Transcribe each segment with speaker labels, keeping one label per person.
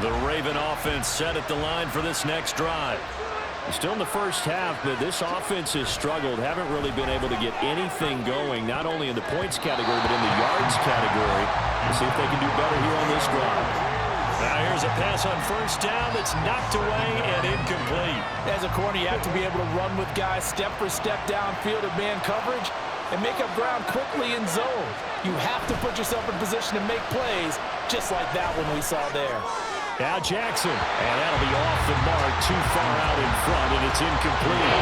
Speaker 1: The Raven offense set at the line for this next drive. Still in the first half, but this offense has struggled. Haven't really been able to get anything going, not only in the points category, but in the yards category. We'll see if they can do better here on this drive. Now here's a pass on first down that's knocked away and incomplete.
Speaker 2: As a corner, you have to be able to run with guys step for step downfield in man coverage and make up ground quickly in zone. You have to put yourself in position to make plays, just like that one we saw there.
Speaker 1: Now Jackson, and that'll be off the mark, too far out in front, and it's incomplete.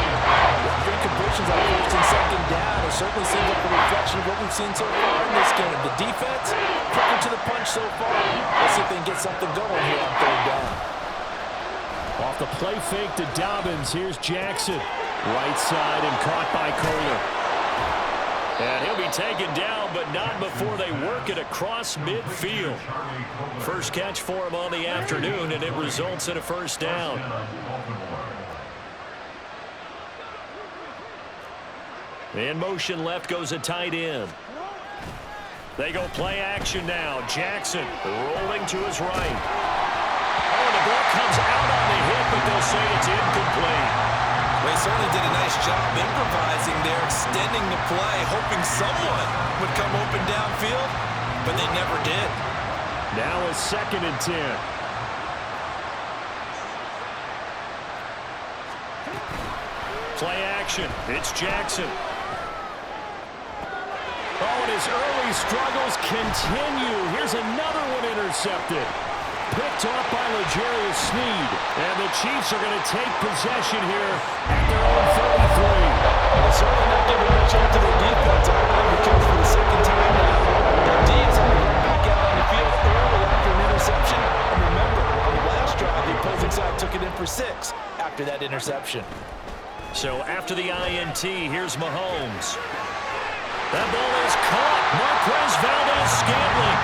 Speaker 2: Three completions on first and second down. It certainly seems like a reflection of what we've seen so far in this game. The defense, quicker to the punch so far. Let's see if they can get something going here on third down.
Speaker 1: Off the play fake to Dobbins, here's Jackson. Right side and caught by Kohler. And he'll be taken down, but not before they work it across midfield. First catch for him on the afternoon, and it results in a first down. In motion left goes a tight end. They go play action now. Jackson rolling to his right. Oh, the ball comes out on the hit, but they'll say it's incomplete.
Speaker 2: They certainly did a nice job improvising there, extending the play, hoping someone would come open downfield, but they never did.
Speaker 1: Now a 2nd and 10. Play action. It's Jackson. Oh, and his early struggles continue. Here's another one intercepted. Picked off by L'Jarius Sneed. And the Chiefs are going to take possession here at their own 33.
Speaker 2: They're certainly not giving much up to their defense. Because for the second time now, the D's have to run back out on the field early after an interception. And remember, on the last drive, the opposing side took it in for 6 after that interception.
Speaker 1: So after the INT, here's Mahomes. That ball is caught. Marquez Valdez-Scantling.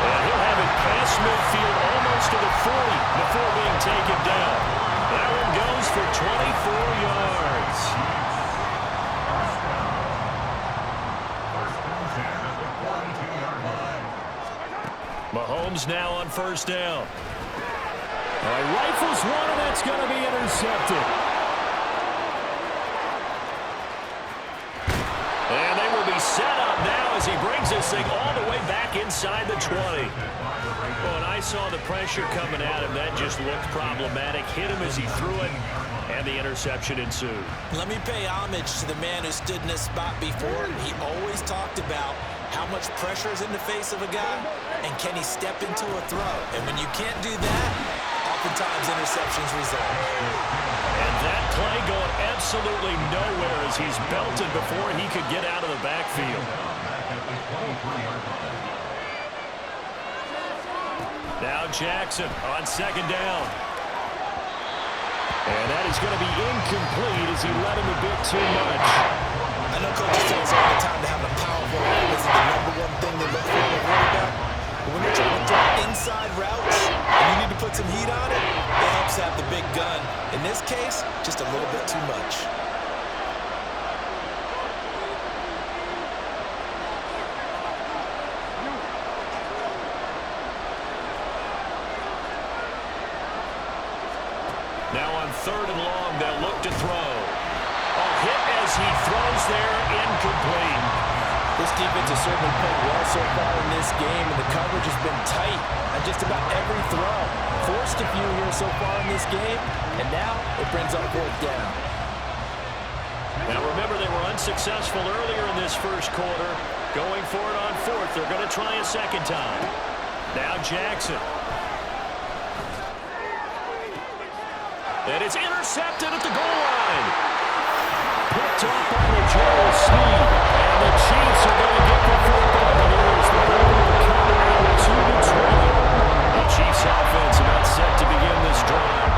Speaker 1: And he'll have it past midfield almost to the 40 before being taken down. That one goes for 24 yards. Mahomes now on first down. All right, rifles one, and that's going to be intercepted. And they will be set up now as he brings this thing all the way back inside the 20. Well, and I saw the pressure coming at him. That just looked problematic. Hit him as he threw it, and the interception ensued.
Speaker 2: Let me pay homage to the man who stood in this spot before. He always talked about how much pressure is in the face of a guy, and can he step into a throw. And when you can't do that, oftentimes interceptions result.
Speaker 1: And that play going absolutely nowhere as he's belted before he could get out of the backfield. Now Jackson on second down. And that is going to be incomplete as he led him a bit too much.
Speaker 2: I know coaches tell us all the time to have a powerful arm is the #1 thing they look for in a quarterback. But when you're trying to throw inside routes and you need to put some heat on it, it helps have the big gun. In this case, just a little bit too much.
Speaker 1: Now on third and long, they'll look to throw. A hit as he throws there, incomplete.
Speaker 2: This defense has certainly played well so far in this game, and the coverage has been tight on just about every throw. Forced a few here so far in this game, and now it brings up 4th down.
Speaker 1: Now remember, they were unsuccessful earlier in this first quarter. Going for it on 4th. They're going to try a second time. Now Jackson. And it's intercepted at the goal line. Picked up by L'Jarius Sneed. And the Chiefs are going to get the football. Here's the ball coming out to the 20. The Chiefs offense about set to begin this drive.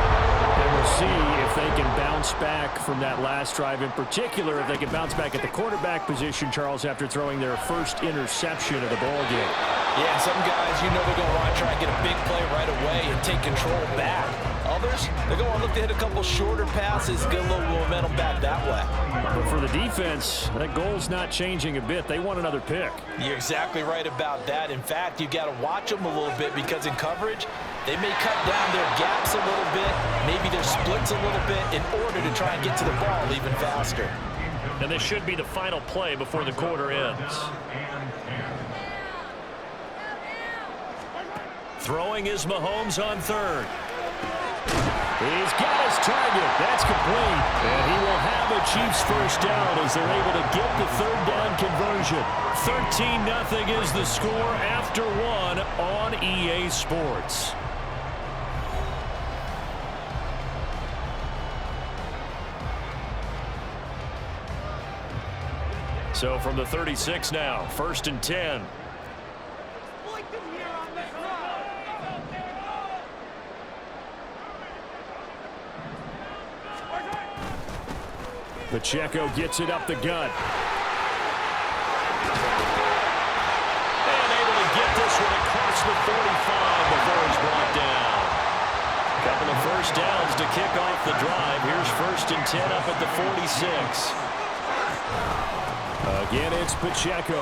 Speaker 1: And we'll see if they can bounce back from that last drive. In particular, if they can bounce back at the quarterback position, Charles, after throwing their first interception of the ball game.
Speaker 2: Yeah, some guys, you know they're going to want to try and get a big play right away and take control back. Others, they're going to look to hit a couple shorter passes, get a little momentum back that way.
Speaker 1: But for the defense, that goal's not changing a bit. They want another pick.
Speaker 2: You're exactly right about that. In fact, you got to watch them a little bit because in coverage, They may cut down their gaps a little bit, maybe their splits a little bit in order to try and get to the ball even faster.
Speaker 1: And this should be the final play before the quarter ends. Throwing is Mahomes on third. He's got his target. That's complete. And he will have a Chiefs first down as they're able to get the third down conversion. 13-0 is the score after one on EA Sports. So from the 36 now, 1st and 10. Pacheco gets it up the gut. And able to get this one across the 45 before he's brought down. Couple of first downs to kick off the drive. Here's 1st and 10 up at the 46. Again, it's Pacheco.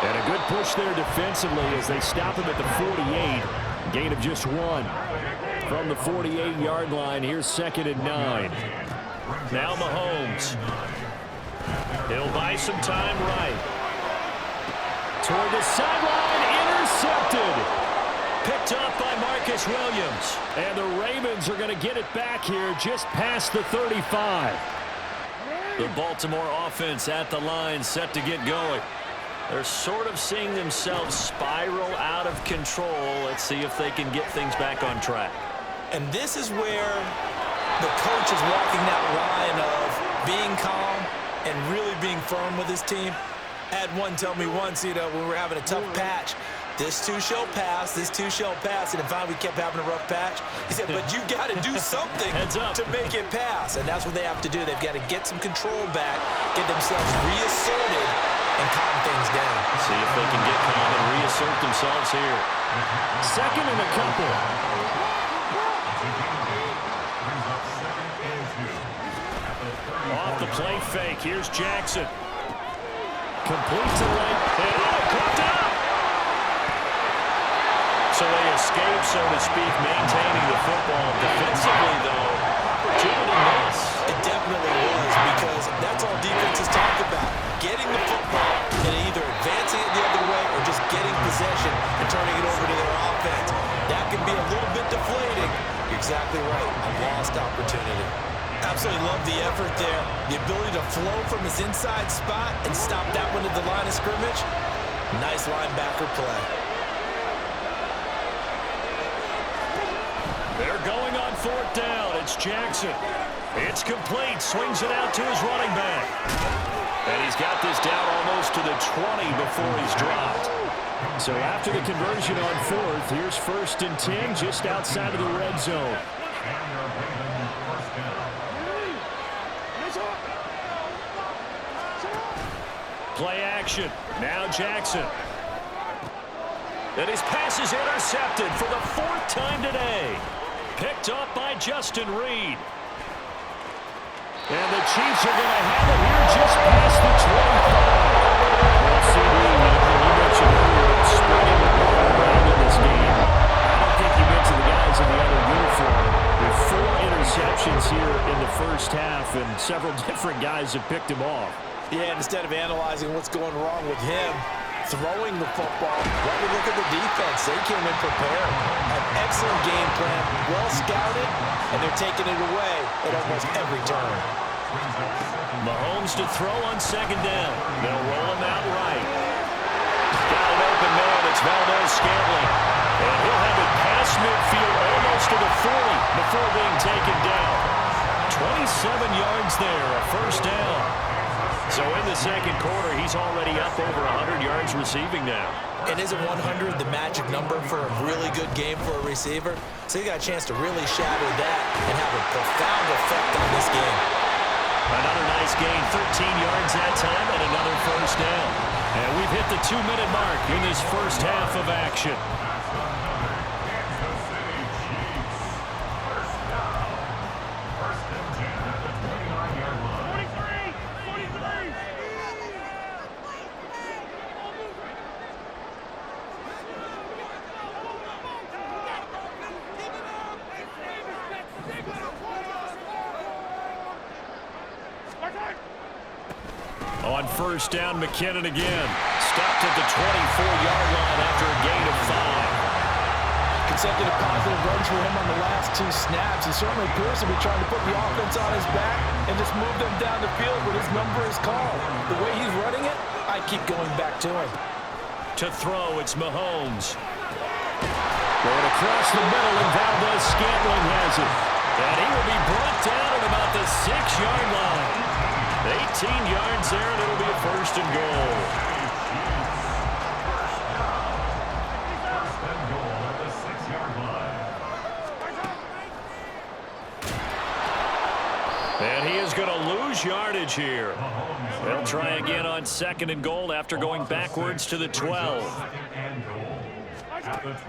Speaker 1: And a good push there defensively as they stop him at the 48. Gain of just 1. From the 48-yard line, here's 2nd and 9. Now Mahomes. He'll buy some time right. Toward the sideline, intercepted. Picked off by Marcus Williams. And the Ravens are going to get it back here just past the 35. The Baltimore offense at the line, set to get going. They're sort of seeing themselves spiral out of control. Let's see if they can get things back on track.
Speaker 2: And this is where the coach is walking that line of being calm and really being firm with his team. I had one tell me once, when we were having a tough patch, this too shall pass, this too shall pass. And finally we kept having a rough patch. He said, but you got to do something to make it pass. And that's what they have to do. They've got to get some control back, get themselves reasserted, and calm things down.
Speaker 1: See if they can get calm and reassert themselves here. 2nd and a couple. Off the play fake. Here's Jackson. Completes it right. And caught out. So they escape, so to speak, maintaining the football. Defensively, though, opportunity miss.
Speaker 2: It definitely was, because that's all defenses talk about. Getting the football and either advancing it the other way or just getting possession and turning it over to their offense. That can be a little bit deflating. You're exactly right. A lost opportunity. Absolutely love the effort there. The ability to flow from his inside spot and stop that one at the line of scrimmage. Nice linebacker play.
Speaker 1: They're going on 4th down. It's Jackson. It's complete. Swings it out to his running back. And he's got this down almost to the 20 before he's dropped. So after the conversion on 4th, here's 1st and 10 just outside of the red zone. Play action. Now Jackson. And his pass is intercepted for the 4th time today. Picked up by Justin Reed. And the Chiefs are going to have it here just past the 25. Well, CD, you mentioned earlier spreading the ball around in this game. I don't think you mentioned the guys in the other uniform. With 4 interceptions here in the first half, and several different guys have picked him off.
Speaker 2: Yeah, instead of analyzing what's going wrong with him, throwing the football, why don't we look at the defense? They came in prepared. An excellent game plan, well scouted, and they're taking it away at almost every turn.
Speaker 1: Mahomes to throw on 2nd down. They'll roll him out right. Got an open man. It's Valdez-Scantling. And he'll have it past midfield almost to the 40 before being taken down. 27 yards there, a 1st down. So in the 2nd quarter, he's already up over 100 yards receiving now.
Speaker 2: And isn't 100 the magic number for a really good game for a receiver? So he got a chance to really shatter that and have a profound effect on this game.
Speaker 1: Another nice gain, 13 yards that time, and another 1st down. And we've hit the 2-minute mark in this first half of action. first down. McKinnon again. Stopped at the 24-yard line after a gain of 5.
Speaker 2: Consecutive positive runs for him on the last 2 snaps. He certainly appears to be trying to put the offense on his back and just move them down the field when his number is called. The way he's running it, I keep going back to him.
Speaker 1: To throw, it's Mahomes. Going across the middle, and Valdez-Scantling has it. And he will be brought down at about the 6-yard line. 18 yards there, and it'll be a first and goal. And he is going to lose yardage here. They'll try again on 2nd and goal after going backwards to the 12.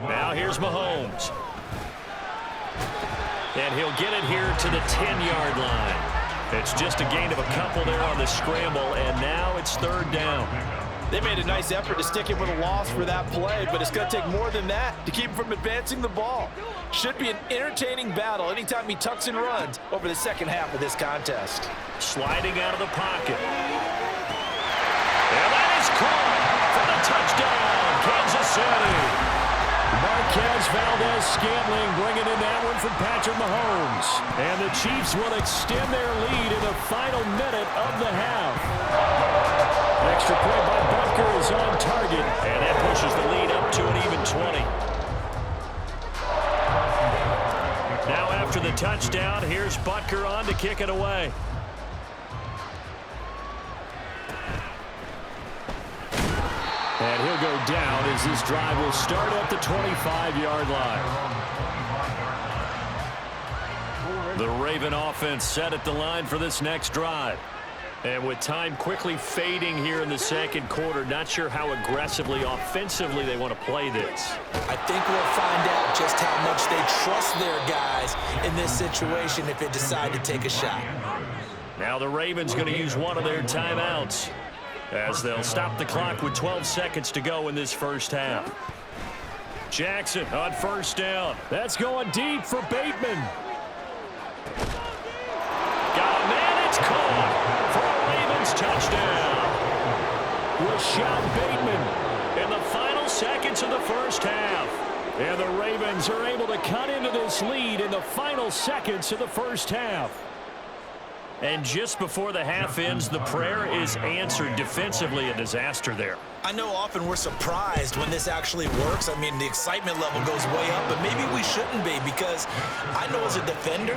Speaker 1: Now here's Mahomes. And he'll get it here to the 10-yard line. It's just a gain of a couple there on the scramble, and now it's 3rd down.
Speaker 2: They made a nice effort to stick him with a loss for that play, but it's going to take more than that to keep him from advancing the ball. Should be an entertaining battle anytime he tucks and runs over the second half of this contest.
Speaker 1: Sliding out of the pocket. And that is caught for the touchdown, Kansas City. Marquez Valdez-Scantling bringing in that one from Patrick Mahomes. And the Chiefs will extend their lead in the final minute of the half. Extra point by Butker is on target, and that pushes the lead up to an even 20. Now after the touchdown, here's Butker on to kick it away. And he'll go down as this drive will start at the 25-yard line. The Raven offense set at the line for this next drive. And with time quickly fading here in the second quarter, not sure how aggressively, offensively they want to play this.
Speaker 2: I think we'll find out just how much they trust their guys in this situation if they decide to take a shot.
Speaker 1: Now the Ravens going to use one of their timeouts, as they'll stop the clock with 12 seconds to go in this first half. Jackson on first down. That's going deep for Bateman. Got a man, it's caught for a Ravens touchdown. Rashad Bateman in the final seconds of the first half. And the Ravens are able to cut into this lead in the final seconds of the first half. And just before the half ends, the prayer is answered. Defensively, a disaster there.
Speaker 2: I know often we're surprised when this actually works. I mean, the excitement level goes way up, but maybe we shouldn't be, because I know as a defender,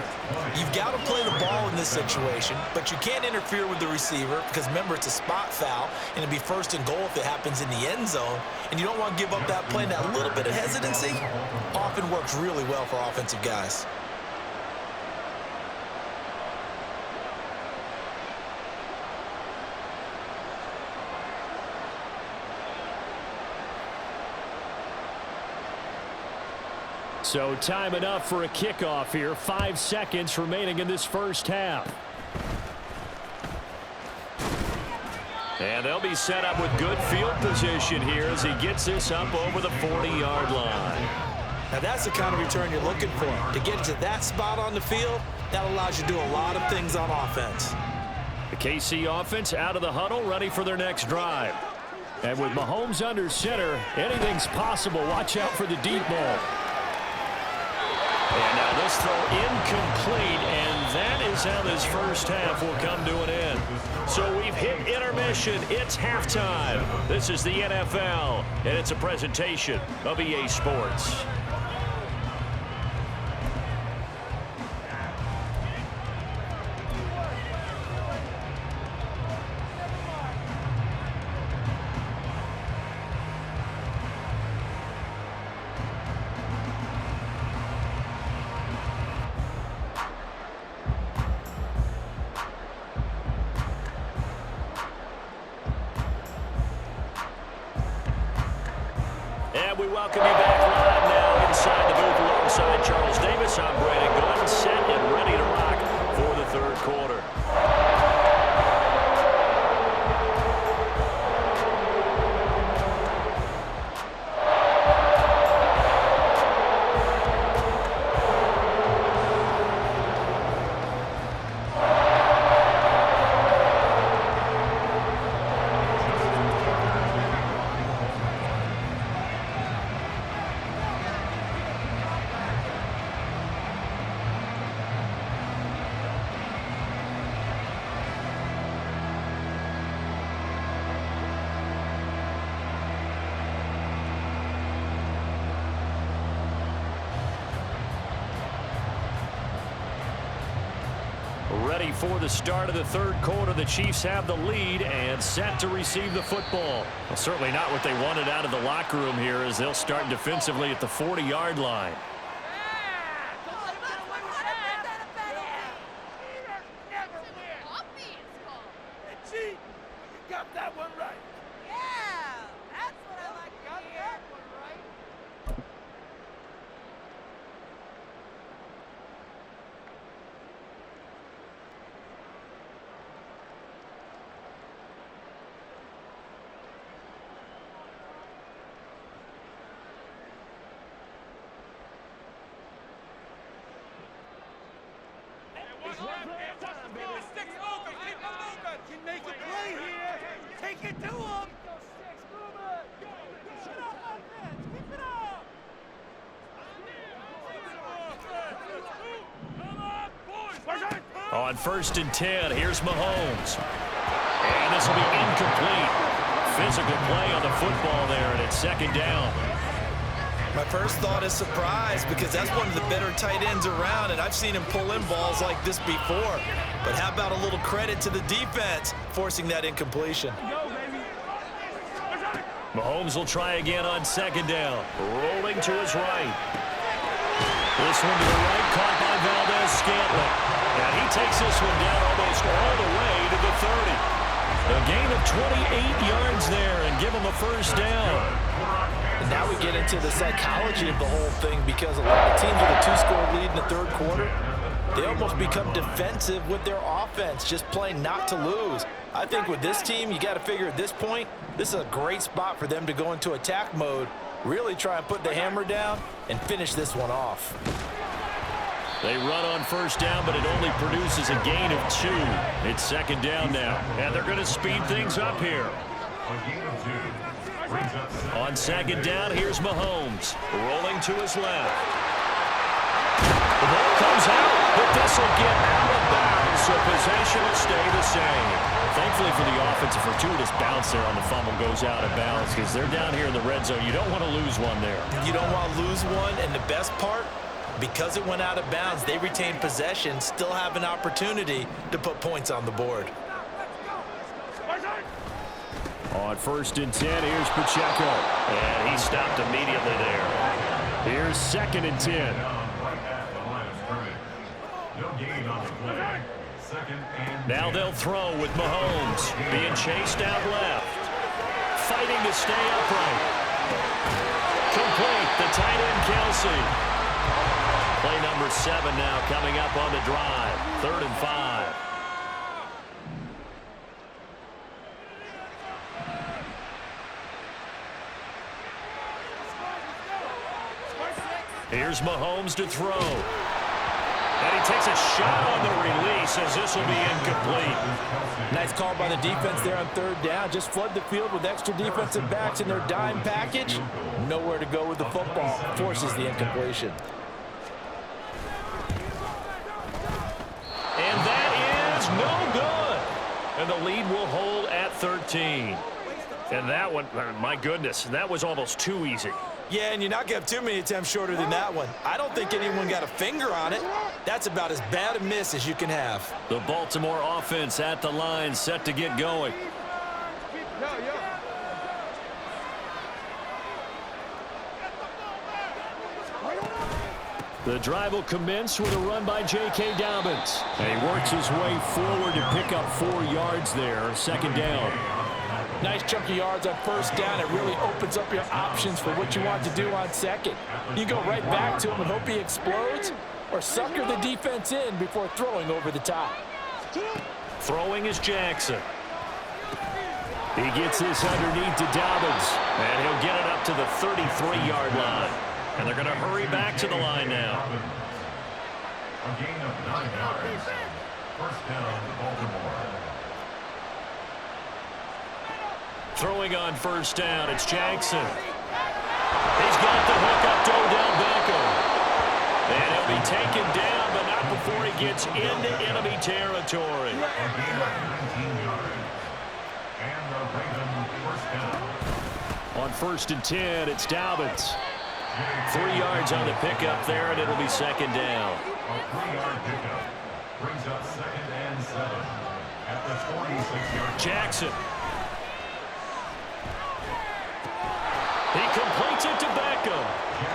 Speaker 2: you've got to play the ball in this situation, but you can't interfere with the receiver because, remember, it's a spot foul, and it'd be 1st and goal if it happens in the end zone, and you don't want to give up that play. And that little bit of hesitancy often works really well for offensive guys.
Speaker 1: So time enough for a kickoff here. 5 seconds remaining in this first half. And they'll be set up with good field position here as he gets this up over the 40-yard line.
Speaker 2: Now that's the kind of return you're looking for. To get to that spot on the field, that allows you to do a lot of things on offense.
Speaker 1: The KC offense out of the huddle, ready for their next drive. And with Mahomes under center, anything's possible. Watch out for the deep ball. And now this throw incomplete, and that is how this first half will come to an end. So we've hit intermission. It's halftime. This is the NFL, and it's a presentation of EA Sports. And we welcome you back live now inside the booth alongside Charles Davis. I'm Brandon Glenn, set and ready to rock for the third quarter. Ready for the start of the third quarter. The Chiefs have the lead and set to receive the football. Well, certainly not what they wanted out of the locker room here as they'll start defensively at the 40-yard line. On 1st and 10, here's Mahomes. And this will be incomplete. Physical play on the football there, and it's 2nd down.
Speaker 2: My first thought is surprise because that's one of the better tight ends around, and I've seen him pull in balls like this before. But how about a little credit to the defense forcing that incompletion?
Speaker 1: Mahomes will try again on 2nd down. Rolling to his right. This one to the right, caught by Valdez-Scantling. And he takes this one down almost all the way to the 30. A gain of 28 yards there and give him a 1st down.
Speaker 2: And now we get into the psychology of the whole thing because a lot of teams with a 2-score lead in the 3rd quarter, they almost become defensive with their offense, just playing not to lose. I think with this team, you got to figure at this point, this is a great spot for them to go into attack mode, really try and put the hammer down and finish this one off.
Speaker 1: They run on 1st down, but it only produces a gain of 2. It's 2nd down now, and they're going to speed things up here. On 2nd down, here's Mahomes, rolling to his left. The ball comes out, but this will get out of bounds, so possession will stay the same. Thankfully for the offense, a fortuitous bounce there on the fumble goes out of bounds because they're down here in the red zone. You don't want to lose one there.
Speaker 2: You don't want to lose one, and the best part, because it went out of bounds, they retain possession, still have an opportunity to put points on the board.
Speaker 1: On 1st and 10, here's Pacheco. And he stopped immediately there. Here's 2nd and 10. Now they'll throw with Mahomes. Being chased out left. Fighting to stay upright. Complete. The tight end, Kelsey. Play number 7 now coming up on the drive. 3rd and 5. Here's Mahomes to throw. And he takes a shot on the release as this will be incomplete.
Speaker 2: Nice call by the defense there on 3rd down. Just flood the field with extra defensive backs in their dime package. Nowhere to go with the football. Forces the incompletion.
Speaker 1: And that is no good. And the lead will hold at 13. And that one, my goodness, that was almost too easy.
Speaker 2: Yeah, and you're not going to have too many attempts shorter than that one. I don't think anyone got a finger on it. That's about as bad a miss as you can have.
Speaker 1: The Baltimore offense at the line, set to get going. The drive will commence with a run by J.K. Dobbins. And he works his way forward to pick up 4 yards there, 2nd down.
Speaker 2: Nice chunky yards on 1st down. It really opens up your options for what you want to do on 2nd. You go right back to him and hope he explodes, or sucker the defense in before throwing over the top.
Speaker 1: Throwing is Jackson. He gets this underneath to Dobbins, and he'll get it up to the 33-yard line. And they're going to hurry back to the line now.
Speaker 3: A gain of 9 yards. 1st down, Baltimore.
Speaker 1: Throwing on 1st down, it's Jackson. He's got the hook up to Odell Beckham. And he'll be taken down, but not before he gets into enemy territory.
Speaker 3: A gain of 19 yards. And the Ravens 1st down.
Speaker 1: On 1st and 10, it's Dobbins. 3 yards on the pickup there, and it'll be 2nd down.
Speaker 3: A 3-yard pickup. Brings up 2nd and 7 at the 46-yard line.
Speaker 1: Jackson. He completes it to Beckham.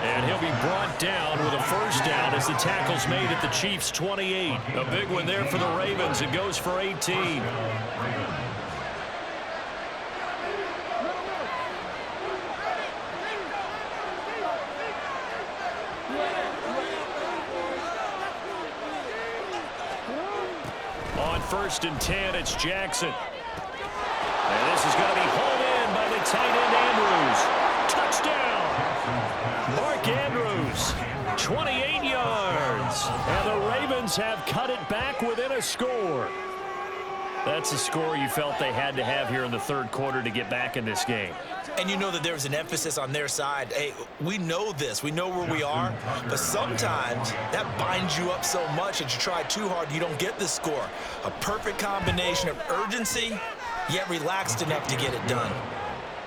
Speaker 1: And he'll be brought down with a first down as the tackle's made at the Chiefs' 28. A big one there for the Ravens. It goes for 18. On 1st and 10, it's Jackson. And this is going to be hauled in by the tight end Andrews. Touchdown! Mark Andrews, 28 yards. And the Ravens have cut it back within a score. That's a score you felt they had to have here in the third quarter to get back in this game.
Speaker 2: And you know that there's an emphasis on their side. Hey, we know this. We know where we are. But sometimes that binds you up so much that you try too hard, you don't get the score. A perfect combination of urgency, yet relaxed enough to get it done.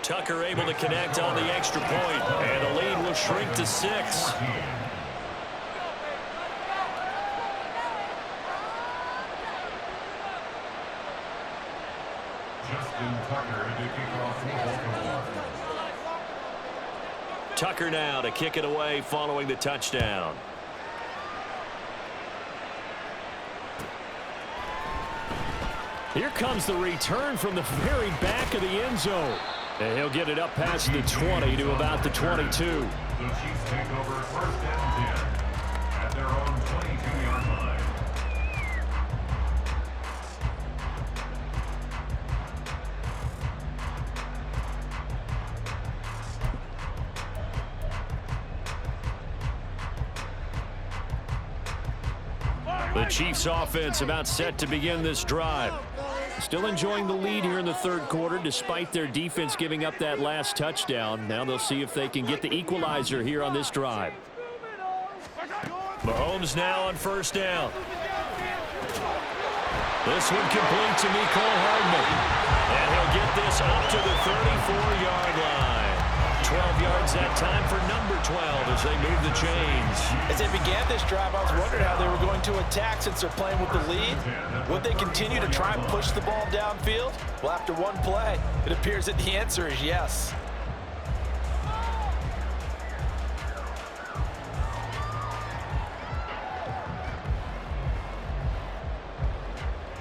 Speaker 1: Tucker able to connect on the extra point, and the lead will shrink to 6. Tucker now to kick it away following the touchdown. Here comes the return from the very back of the end zone. And he'll get it up past the 20 to about the 22.
Speaker 3: The Chiefs take over 1st and 10 at their own 22-yard line.
Speaker 1: The Chiefs offense about set to begin this drive. Still enjoying the lead here in the third quarter despite their defense giving up that last touchdown. Now they'll see if they can get the equalizer here on this drive. Mahomes now on 1st down. This one complete to Mecole Hardman. And he'll get this up to the 34-yard line. 12 yards that time for number 12 as they move the chains.
Speaker 2: As they began this drive, I was wondering how they were going to attack since they're playing with the lead. Would they continue to try and push the ball downfield? Well, after one play, it appears that the answer is yes.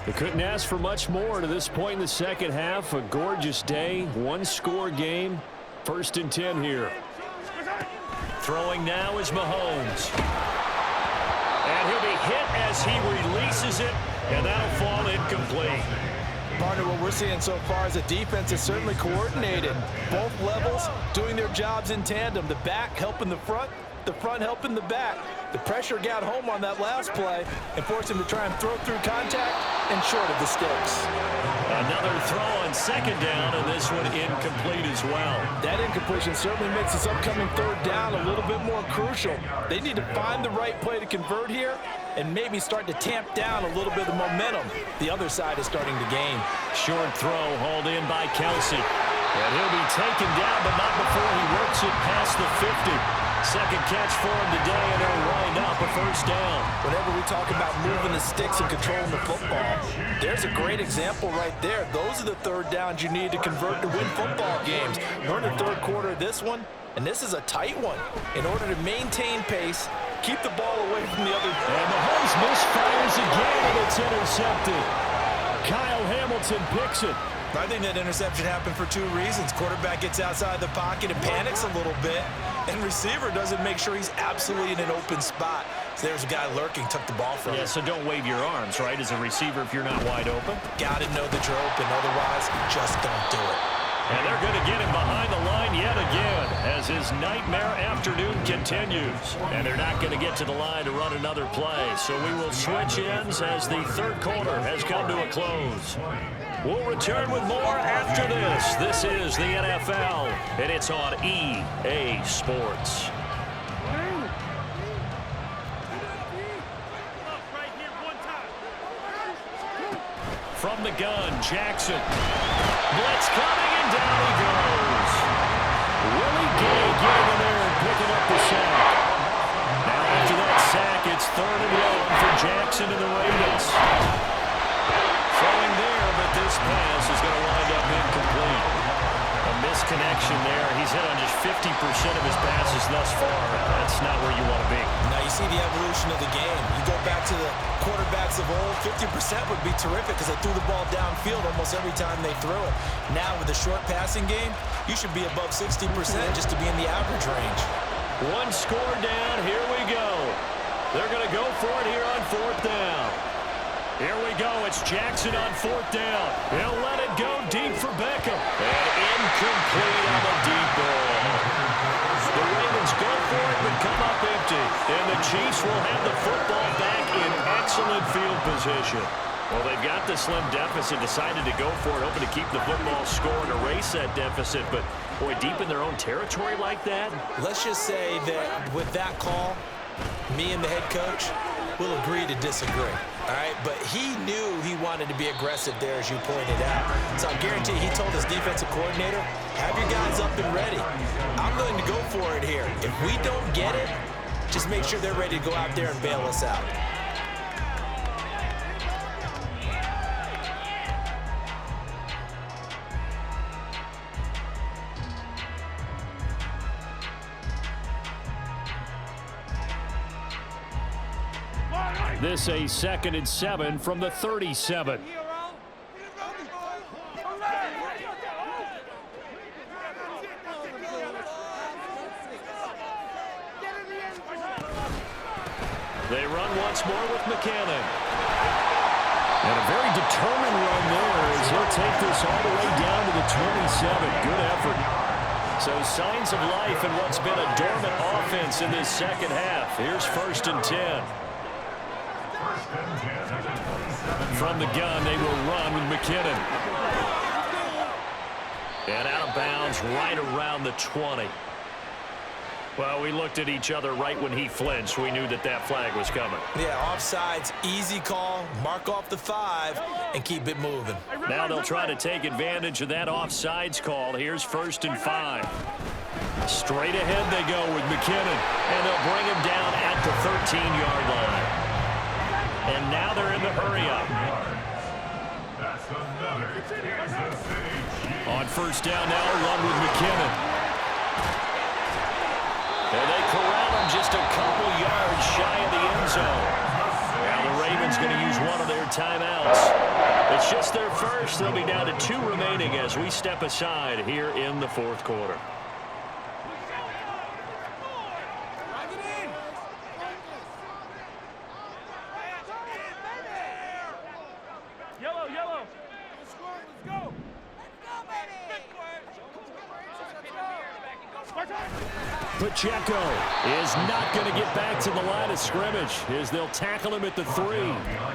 Speaker 1: They couldn't ask for much more to this point in the second half. A gorgeous day, one-score game. 1st and 10 here. Throwing now is Mahomes. And he'll be hit as he releases it, and that'll fall incomplete.
Speaker 2: Partner, what we're seeing so far is a defense is certainly coordinated. Both levels doing their jobs in tandem. The back helping the front helping the back. The pressure got home on that last play and forced him to try and throw through contact and short of the sticks.
Speaker 1: Another throw on 2nd down, and this one incomplete as well.
Speaker 2: That incompletion certainly makes this upcoming 3rd down a little bit more crucial. They need to find the right play to convert here and maybe start to tamp down a little bit of the momentum the other side is starting to gain.
Speaker 1: Short throw hauled in by Kelsey. And he'll be taken down, but not before he works it past the 50. Second catch for him today, and he'll wind up a 1st down.
Speaker 2: Whenever we talk about moving the sticks and controlling the football, there's a great example right there. Those are the 3rd downs you need to convert to win football games. We're in the 3rd quarter of this one, and this is a tight one. In order to maintain pace, keep the ball away from the other.
Speaker 1: And Mahomes misfires again, and it's intercepted. Kyle Hamilton picks it.
Speaker 2: I think that interception happened for 2 reasons. Quarterback gets outside the pocket and panics a little bit, and receiver doesn't make sure he's absolutely in an open spot. So there's a guy lurking, took the ball from him.
Speaker 1: Yeah, so don't wave your arms, right, as a receiver if you're not wide open.
Speaker 2: Got to know that you're open, otherwise just don't do it.
Speaker 1: And they're going to get him behind the line yet again as his nightmare afternoon continues. And they're not going to get to the line to run another play. So we will switch ends as the third quarter has come to a close. We'll return with more after this. This is the NFL, and it's on EA Sports. From the gun, Jackson. Blitz coming, and down he goes. Willie Gay getting in there and picking up the sack. Now after that sack, it's 3rd and 1 for Jackson and the Ravens. Throwing there, but this pass is going to wind up incomplete. A misconnection there. He's hit on just 50% of his passes thus far. That's not where you want to be.
Speaker 2: Now you see the evolution of the game. You go back to the quarterbacks of old, 50% would be terrific because they threw the ball downfield almost every time they threw it. Now with the short passing game, you should be above 60% just to be in the average range.
Speaker 1: One score down. Here we go. They're going to go for it here on fourth down. Here we go. It's Jackson on fourth down. He'll let it go deep for Beckham. And incomplete on the deep ball. The Ravens go for it but come up empty. And the Chiefs will have the football back in excellent field position. Well, they've got the slim deficit, decided to go for it, hoping to keep the football score and erase that deficit. But, boy, deep in their own territory like that.
Speaker 2: Let's just say that with that call, me and the head coach will agree to disagree. All right, but he knew he wanted to be aggressive there, as you pointed out. So I guarantee he told his defensive coordinator, have your guys up and ready. I'm willing to go for it here. If we don't get it, just make sure they're ready to go out there and bail us out.
Speaker 1: This a 2nd and 7 from the 37. They run once more with McKinnon. And a very determined run there as he'll take this all the way down to the 27. Good effort. So signs of life in what's been a dormant offense in this second half. Here's 1st and 10. From the gun, they will run with McKinnon. And out of bounds right around the 20. Well, we looked at each other right when he flinched. We knew that that flag was coming.
Speaker 2: Yeah, offsides, easy call, mark off the 5, and keep it moving.
Speaker 1: Now they'll try to take advantage of that offsides call. Here's 1st and 5. Straight ahead they go with McKinnon, and they'll bring him down at the 13-yard line. And now they're in the hurry-up. On 1st down now, run with McKinnon. And they corral him just a couple yards shy of the end zone. Now the Ravens going to use one of their timeouts. It's just their first. They'll be down to 2 remaining as we step aside here in the 4th quarter. Pacheco is not going to get back to the line of scrimmage as they'll tackle him at the 3.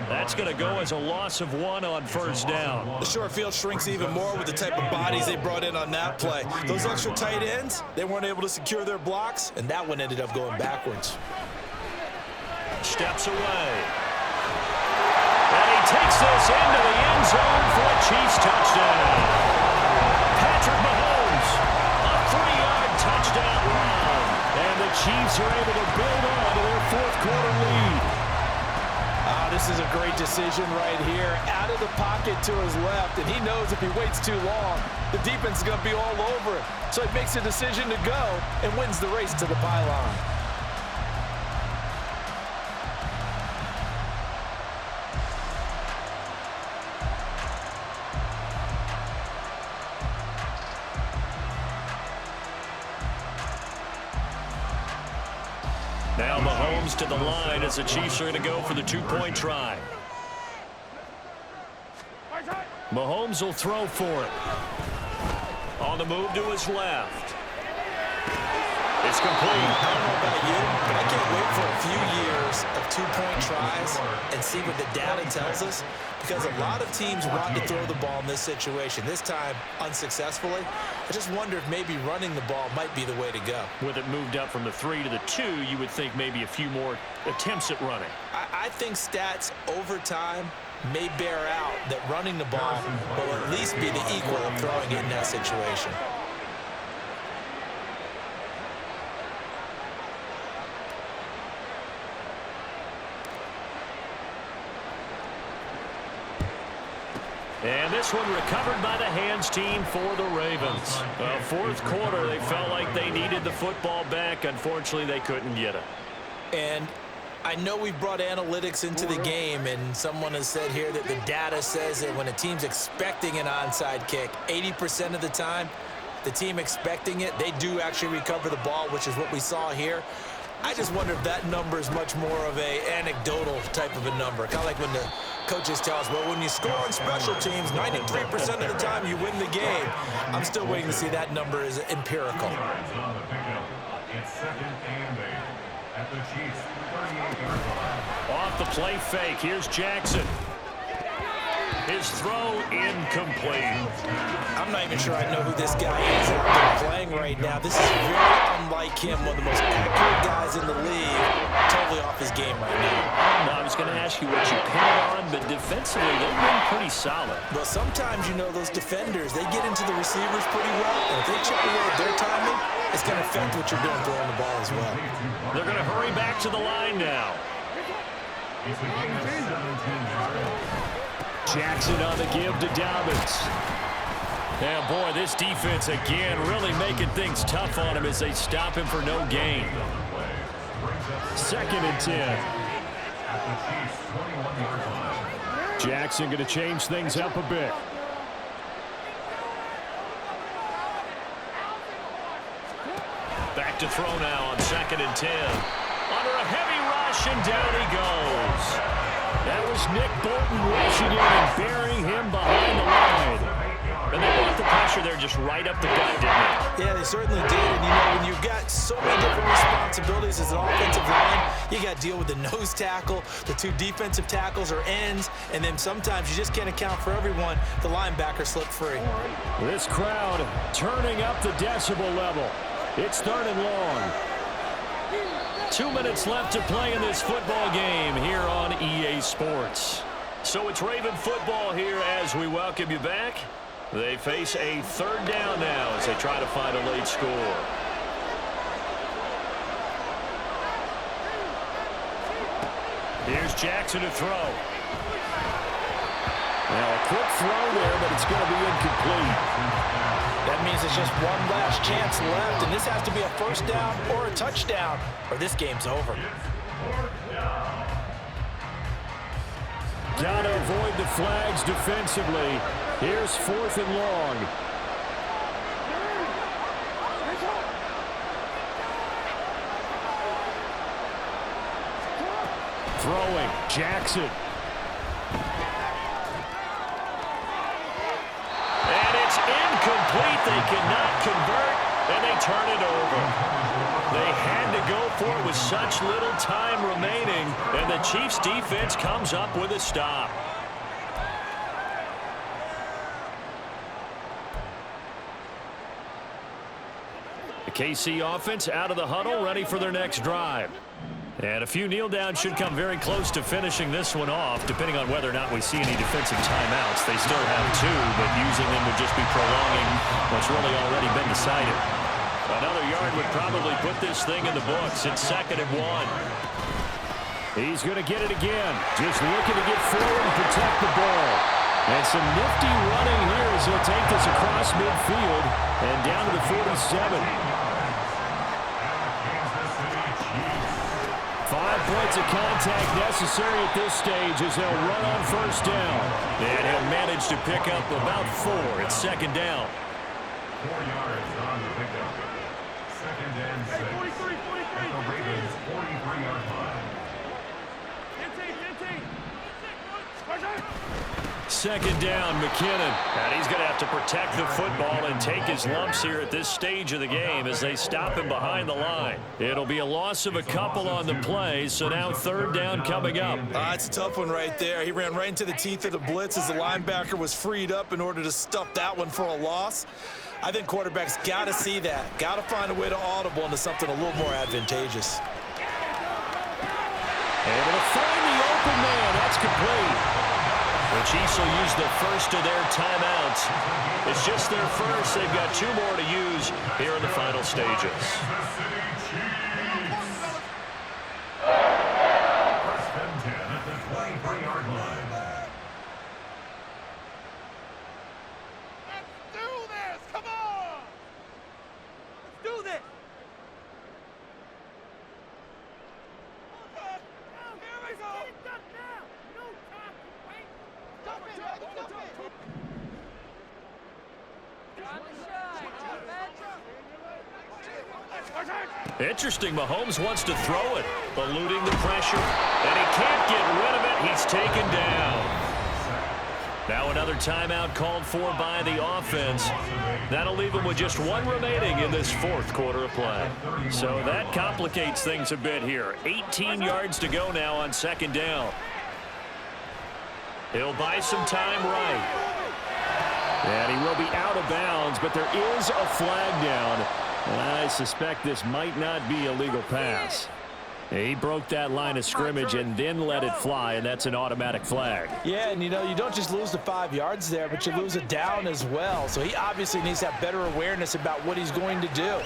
Speaker 1: That's going to go as a loss of 1 on 1st down.
Speaker 2: The short field shrinks even more with the type of bodies they brought in on that play. Those extra tight ends, they weren't able to secure their blocks, and that one ended up going backwards.
Speaker 1: Steps away. And he takes this into the end zone for a Chiefs touchdown. Patrick Mahomes, a 3-yard touchdown run. And the Chiefs are able to build on to their 4th quarter lead.
Speaker 2: This is a great decision right here. Out of the pocket to his left, and he knows if he waits too long, the defense is going to be all over it. So he makes a decision to go and wins the race to the pylon.
Speaker 1: Now Mahomes to the line as the Chiefs are going to go for the 2-point try. Mahomes will throw for it. On the move to his left. It's complete.
Speaker 2: I don't know about you, but I can't wait for a few years of 2-point tries and see what the data tells us, because a lot of teams want to throw the ball in this situation. This time, unsuccessfully. I just wonder if maybe running the ball might be the way to go.
Speaker 1: With it moved up from the 3 to the 2, you would think maybe a few more attempts at running.
Speaker 2: I think stats over time may bear out that running the ball will at least be the equal of throwing it in that situation.
Speaker 1: And this one recovered by the hands team for the Ravens. Fourth quarter, they felt like they needed the football back. Unfortunately, they couldn't get it.
Speaker 2: And I know we've brought analytics into the game, and someone has said here that the data says that when a team's expecting an onside kick, 80% of the time, the team expecting it, they do actually recover the ball, which is what we saw here. I just wonder if that number is much more of a anecdotal type of a number. Kind of like when the coaches tell us, well, when you score on special teams, 93% of the time you win the game. I'm still waiting to see that number is empirical.
Speaker 3: It's second and 8 at the Chiefs' 38-yard line.
Speaker 1: Off the play fake, here's Jackson. His throw incomplete.
Speaker 2: I'm not even sure I know who this guy is out there playing right now. This is very unlike him, one of the most accurate guys in the league. Totally off his game right now.
Speaker 1: Well, I was going to ask you what you pinned on, but defensively, they've been pretty solid.
Speaker 2: Well, sometimes, you know, those defenders, they get into the receivers pretty well, and if they chip away at their timing, it's going to affect what you're doing throwing the ball as well.
Speaker 1: They're going to hurry back to the line now.
Speaker 3: It's a gain of 17 yards.
Speaker 1: Jackson on the give to Dobbins. And boy, this defense again really making things tough on him as they stop him for no gain. Second and 10. Jackson going to change things up a bit. Back to throw now on second and 10. Under a heavy rush, and down he goes. That was Nick Bolton rushing in and burying him behind the line. And they brought the pressure there just right up the gut, didn't they?
Speaker 2: Yeah, they certainly did. And, you know, when you've got so many different responsibilities as an offensive line, you got to deal with the nose tackle, the two defensive tackles or ends, and then sometimes you just can't account for everyone. The linebacker slipped free.
Speaker 1: This crowd turning up the decibel level. It's third and long. 2 minutes left to play in this football game here on EA Sports. So it's Raven football here as we welcome you back. They face a third down now as they try to find a late score. Here's Jackson to throw. Now a quick throw there, but it's going to be incomplete.
Speaker 2: That means it's just one last chance left, and this has to be a first down or a touchdown, or this game's over.
Speaker 1: Got to avoid the flags defensively. Here's fourth and long. Throwing, Jackson. And it's incomplete. They cannot convert, and they turn it over. They had to go for it with such little time remaining, and the Chiefs' defense comes up with a stop. The KC offense out of the huddle, ready for their next drive. And a few kneel downs should come very close to finishing this one off, depending on whether or not we see any defensive timeouts. They still have two, but using them would just be prolonging what's really already been decided. Another yard would probably put this thing in the books. It's second and 1. He's going to get it again. Just looking to get forward and protect the ball. And some nifty running here as he'll take this across midfield and down to the 47. 5 points of contact necessary at this stage as they'll run on first down. And he'll manage to pick up about 4. It's second down.
Speaker 3: 4 yards on the pickup. Second and 6. At the Ravens' 43-yard line.
Speaker 1: Second down, McKinnon. And he's going to have to protect the football and take his lumps here at this stage of the game as they stop him behind the line. It'll be a loss of a couple on the play, so now third down coming up.
Speaker 2: It's a tough one right there. He ran right into the teeth of the blitz as the linebacker was freed up in order to stuff that one for a loss. I think quarterbacks got to see that. Got to find a way to audible into something a little more advantageous.
Speaker 1: Able to find the open man. That's complete. The Chiefs will use the first of their timeouts. It's just their first. They've got 2 more to use here in the final stages.
Speaker 3: First and 10 at the 23-yard line.
Speaker 1: Interesting, Mahomes wants to throw it, eluding the pressure, and he can't get rid of it. He's taken down. Now another timeout called for by the offense. That'll leave him with just one remaining in this fourth quarter of play. So that complicates things a bit here. 18 yards to go now on second down. He'll buy some time right. And he will be out of bounds, but there is a flag down. And I suspect this might not be a legal pass. He broke that line of scrimmage and then let it fly, and that's an automatic flag.
Speaker 2: Yeah, and you know, you don't just lose the 5 yards there, but you lose it down as well. So he obviously needs to have better awareness about what he's going to do.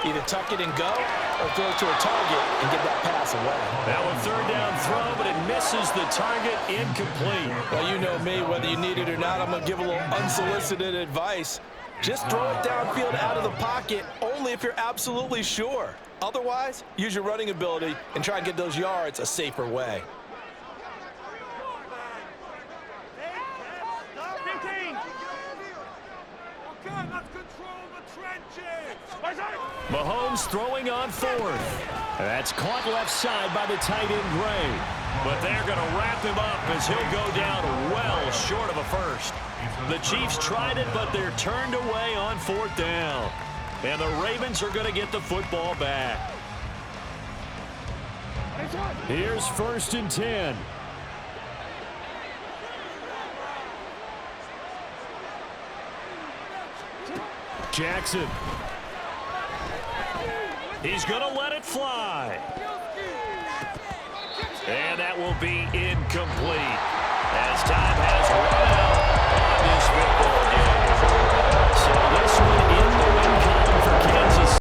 Speaker 2: Either tuck it and go or throw it to a target and get that pass away.
Speaker 1: Now a third down throw, but it misses the target, incomplete.
Speaker 2: Well, you know me, whether you need it or not, I'm going to give a little unsolicited advice. Just throw it downfield out of the pocket only if you're absolutely sure. Otherwise, use your running ability and try and get those yards a safer way.
Speaker 1: Mahomes throwing on fourth. That's caught left side by the tight end Gray. But they're going to wrap him up as he'll go down well short of a first. The Chiefs tried it, but they're turned away on fourth down. And the Ravens are going to get the football back. Here's first and 10. Jackson. He's going to let it fly. And that will be incomplete as time has run out on this football.